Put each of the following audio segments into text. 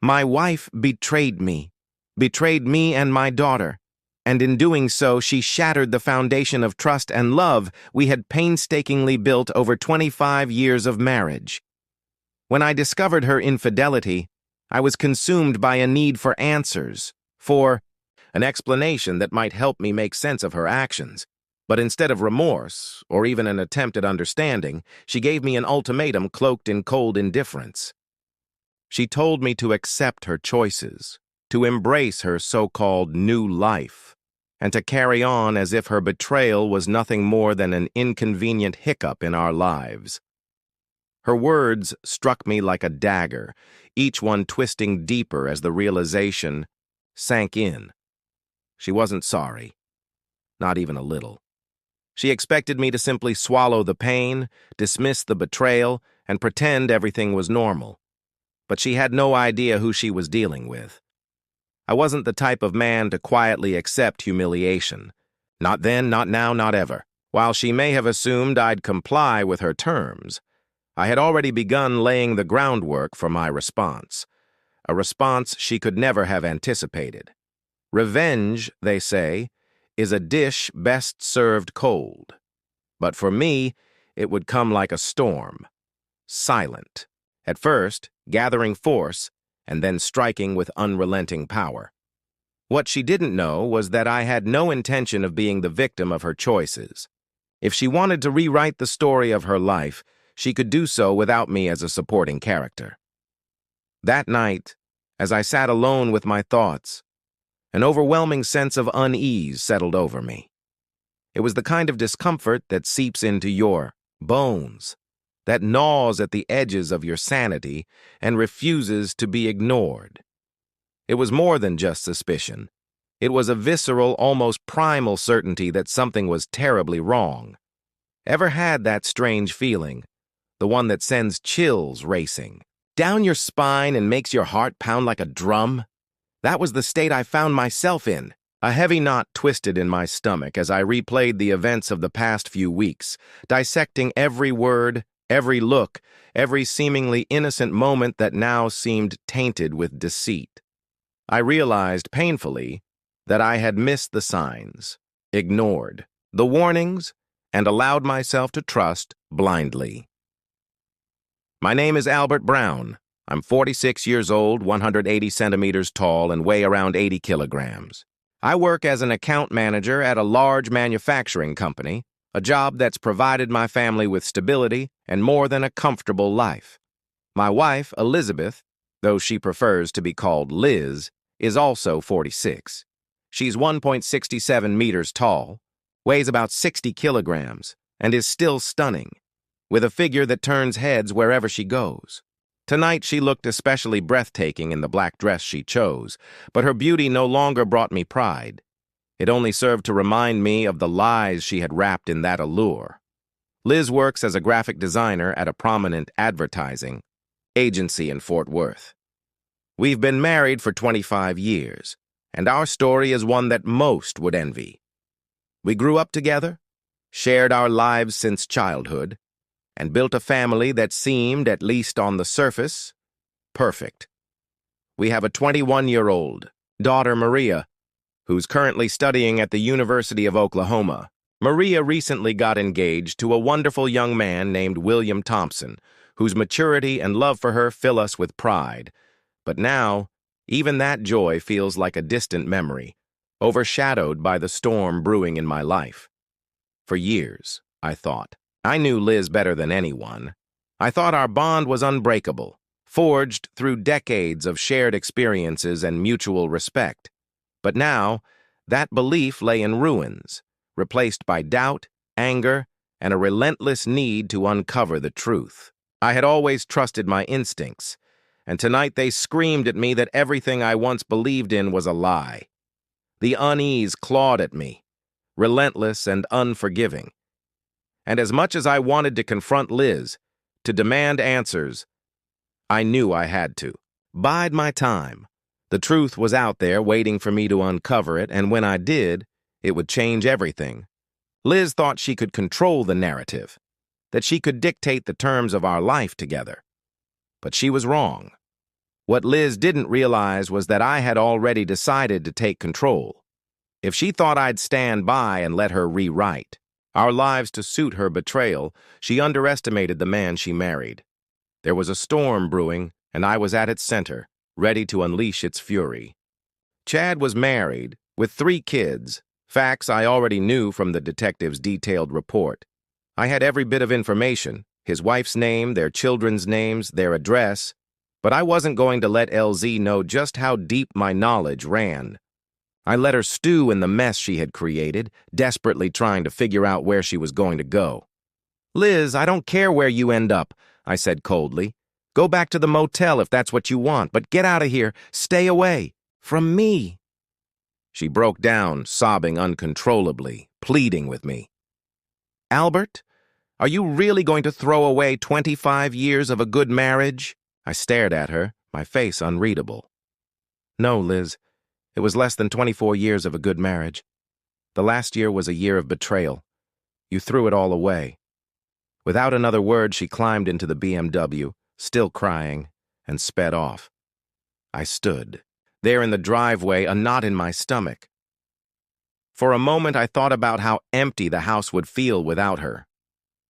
My wife betrayed me and my daughter, and in doing so, she shattered the foundation of trust and love we had painstakingly built over 25 years of marriage. When I discovered her infidelity, I was consumed by a need for answers, for an explanation that might help me make sense of her actions. But instead of remorse, or even an attempt at understanding, she gave me an ultimatum cloaked in cold indifference. She told me to accept her choices, to embrace her so-called new life, and to carry on as if her betrayal was nothing more than an inconvenient hiccup in our lives. Her words struck me like a dagger, each one twisting deeper as the realization sank in. She wasn't sorry, not even a little. She expected me to simply swallow the pain, dismiss the betrayal, and pretend everything was normal. But she had no idea who she was dealing with. I wasn't the type of man to quietly accept humiliation. Not then, not now, not ever. While she may have assumed I'd comply with her terms, I had already begun laying the groundwork for my response, a response she could never have anticipated. Revenge, they say, is a dish best served cold. But for me, it would come like a storm, silent, at first gathering force, and then striking with unrelenting power. What she didn't know was that I had no intention of being the victim of her choices. If she wanted to rewrite the story of her life, she could do so without me as a supporting character. That night, as I sat alone with my thoughts, an overwhelming sense of unease settled over me. It was the kind of discomfort that seeps into your bones, that gnaws at the edges of your sanity and refuses to be ignored. It was more than just suspicion. It was a visceral, almost primal certainty that something was terribly wrong. Ever had that strange feeling, the one that sends chills racing down your spine and makes your heart pound like a drum? That was the state I found myself in. A heavy knot twisted in my stomach as I replayed the events of the past few weeks, dissecting every word, every look, every seemingly innocent moment that now seemed tainted with deceit. I realized painfully that I had missed the signs, ignored the warnings, and allowed myself to trust blindly. My name is Albert Brown. I'm 46 years old, 180 centimeters tall, and weigh around 80 kilograms. I work as an account manager at a large manufacturing company, a job that's provided my family with stability and more than a comfortable life. My wife, Elizabeth, though she prefers to be called Liz, is also 46. She's 1.67 meters tall, weighs about 60 kilograms, and is still stunning, with a figure that turns heads wherever she goes. Tonight she looked especially breathtaking in the black dress she chose, but her beauty no longer brought me pride. It only served to remind me of the lies she had wrapped in that allure. Liz works as a graphic designer at a prominent advertising agency in Fort Worth. We've been married for 25 years, and our story is one that most would envy. We grew up together, shared our lives since childhood, and built a family that seemed, at least on the surface, perfect. We have a 21-year-old daughter, Maria, who's currently studying at the University of Oklahoma. Maria recently got engaged to a wonderful young man named William Thompson, whose maturity and love for her fill us with pride. But now, even that joy feels like a distant memory, overshadowed by the storm brewing in my life. For years, I thought, I knew Liz better than anyone. I thought our bond was unbreakable, forged through decades of shared experiences and mutual respect. But now, that belief lay in ruins, replaced by doubt, anger, and a relentless need to uncover the truth. I had always trusted my instincts, and tonight they screamed at me that everything I once believed in was a lie. The unease clawed at me, relentless and unforgiving. And as much as I wanted to confront Liz, to demand answers, I knew I had to. Bide my time. The truth was out there waiting for me to uncover it, and when I did, it would change everything. Liz thought she could control the narrative, that she could dictate the terms of our life together. But she was wrong. What Liz didn't realize was that I had already decided to take control. If she thought I'd stand by and let her rewrite our lives to suit her betrayal, she underestimated the man she married. There was a storm brewing, and I was at its center, ready to unleash its fury. Chad was married, with 3 kids, facts I already knew from the detective's detailed report. I had every bit of information, his wife's name, their children's names, their address, but I wasn't going to let LZ know just how deep my knowledge ran. I let her stew in the mess she had created, desperately trying to figure out where she was going to go. "Liz, I don't care where you end up," I said coldly. "Go back to the motel if that's what you want, but get out of here. Stay away. From me." She broke down, sobbing uncontrollably, pleading with me. "Albert, are you really going to throw away 25 years of a good marriage?" I stared at her, my face unreadable. "No, Liz. It was less than 24 years of a good marriage. The last year was a year of betrayal. You threw it all away." Without another word, she climbed into the BMW, still crying, and sped off. I stood, there in the driveway, a knot in my stomach. For a moment, I thought about how empty the house would feel without her.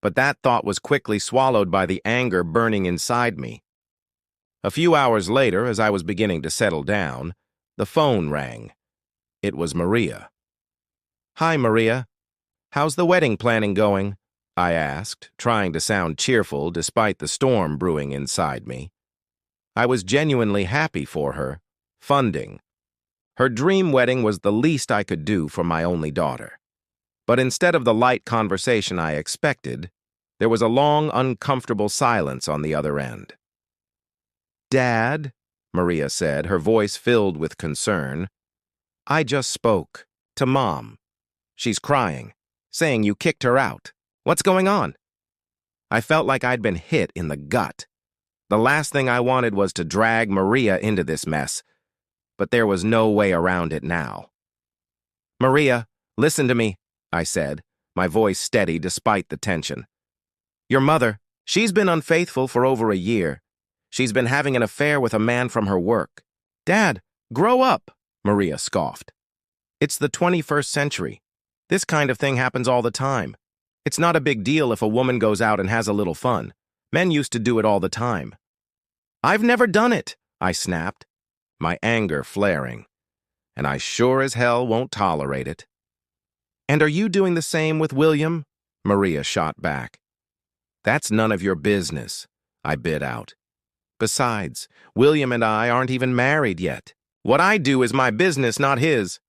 But that thought was quickly swallowed by the anger burning inside me. A few hours later, as I was beginning to settle down, the phone rang. It was Maria. "Hi, Maria. How's the wedding planning going?" I asked, trying to sound cheerful despite the storm brewing inside me. I was genuinely happy for her. Funding. Her dream wedding was the least I could do for my only daughter. But instead of the light conversation I expected, there was a long, uncomfortable silence on the other end. "Dad," Maria said, her voice filled with concern, "I just spoke to Mom. She's crying, saying you kicked her out. What's going on?" I felt like I'd been hit in the gut. The last thing I wanted was to drag Maria into this mess, but there was no way around it now. "Maria, listen to me," I said, my voice steady despite the tension. "Your mother, she's been unfaithful for over a year. She's been having an affair with a man from her work." "Dad, grow up," Maria scoffed. "It's the 21st century. This kind of thing happens all the time. It's not a big deal if a woman goes out and has a little fun. Men used to do it all the time." "I've never done it," I snapped, my anger flaring. "And I sure as hell won't tolerate it." "And are you doing the same with William?" Maria shot back. "That's none of your business," I bit out. "Besides, William and I aren't even married yet. What I do is my business, not his."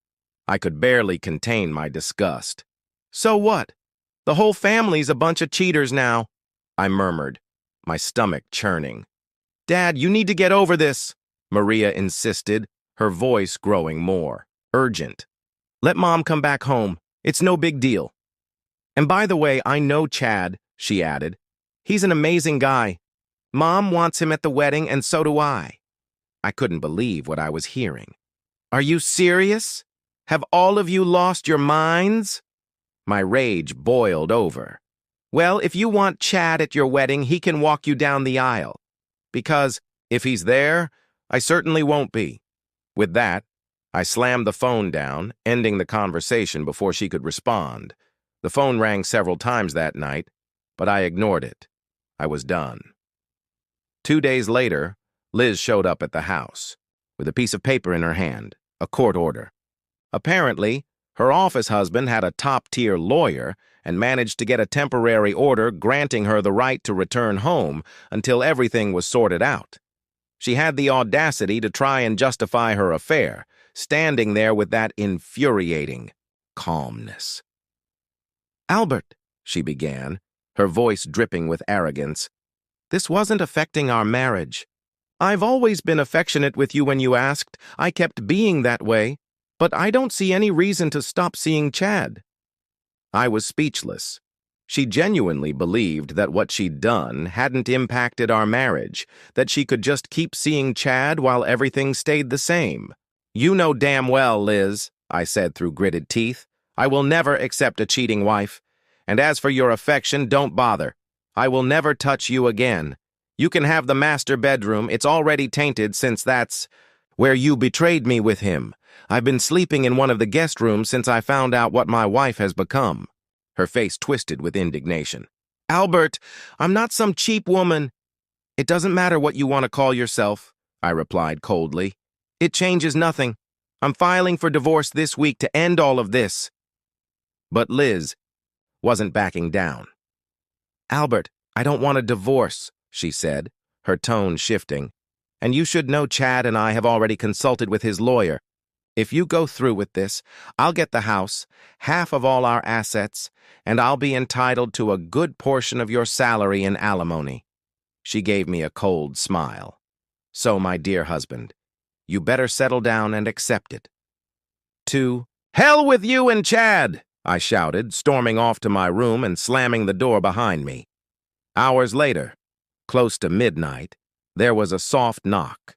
I could barely contain my disgust. "So what? The whole family's a bunch of cheaters now," I murmured, my stomach churning. "Dad, you need to get over this," Maria insisted, her voice growing more urgent. "Let Mom come back home. It's no big deal. And by the way, I know Chad," she added. "He's an amazing guy. Mom wants him at the wedding, and so do I." I couldn't believe what I was hearing. "Are you serious? Have all of you lost your minds?" My rage boiled over. "Well, if you want Chad at your wedding, he can walk you down the aisle. Because, if he's there, I certainly won't be." With that, I slammed the phone down, ending the conversation before she could respond. The phone rang several times that night, but I ignored it. I was done. 2 days later, Liz showed up at the house, with a piece of paper in her hand, a court order. Apparently, her office husband had a top-tier lawyer and managed to get a temporary order granting her the right to return home until everything was sorted out. She had the audacity to try and justify her affair, standing there with that infuriating calmness. "Albert," she began, her voice dripping with arrogance, "this wasn't affecting our marriage. I've always been affectionate with you when you asked. I kept being that way, but I don't see any reason to stop seeing Chad." I was speechless. She genuinely believed that what she'd done hadn't impacted our marriage, that she could just keep seeing Chad while everything stayed the same. "You know damn well, Liz," I said through gritted teeth, "I will never accept a cheating wife. And as for your affection, don't bother. I will never touch you again. You can have the master bedroom. It's already tainted since that's where you betrayed me with him. I've been sleeping in one of the guest rooms since I found out what my wife has become." Her face twisted with indignation. "Albert, I'm not some cheap woman." "It doesn't matter what you want to call yourself," I replied coldly. "It changes nothing. I'm filing for divorce this week to end all of this." But Liz wasn't backing down. "Albert, I don't want a divorce," she said, her tone shifting. "And you should know Chad and I have already consulted with his lawyer. If you go through with this, I'll get the house, half of all our assets, and I'll be entitled to a good portion of your salary in alimony." She gave me a cold smile. "So, my dear husband, you better settle down and accept it." "To hell with you and Chad!" I shouted, storming off to my room and slamming the door behind me. Hours later, close to midnight, there was a soft knock.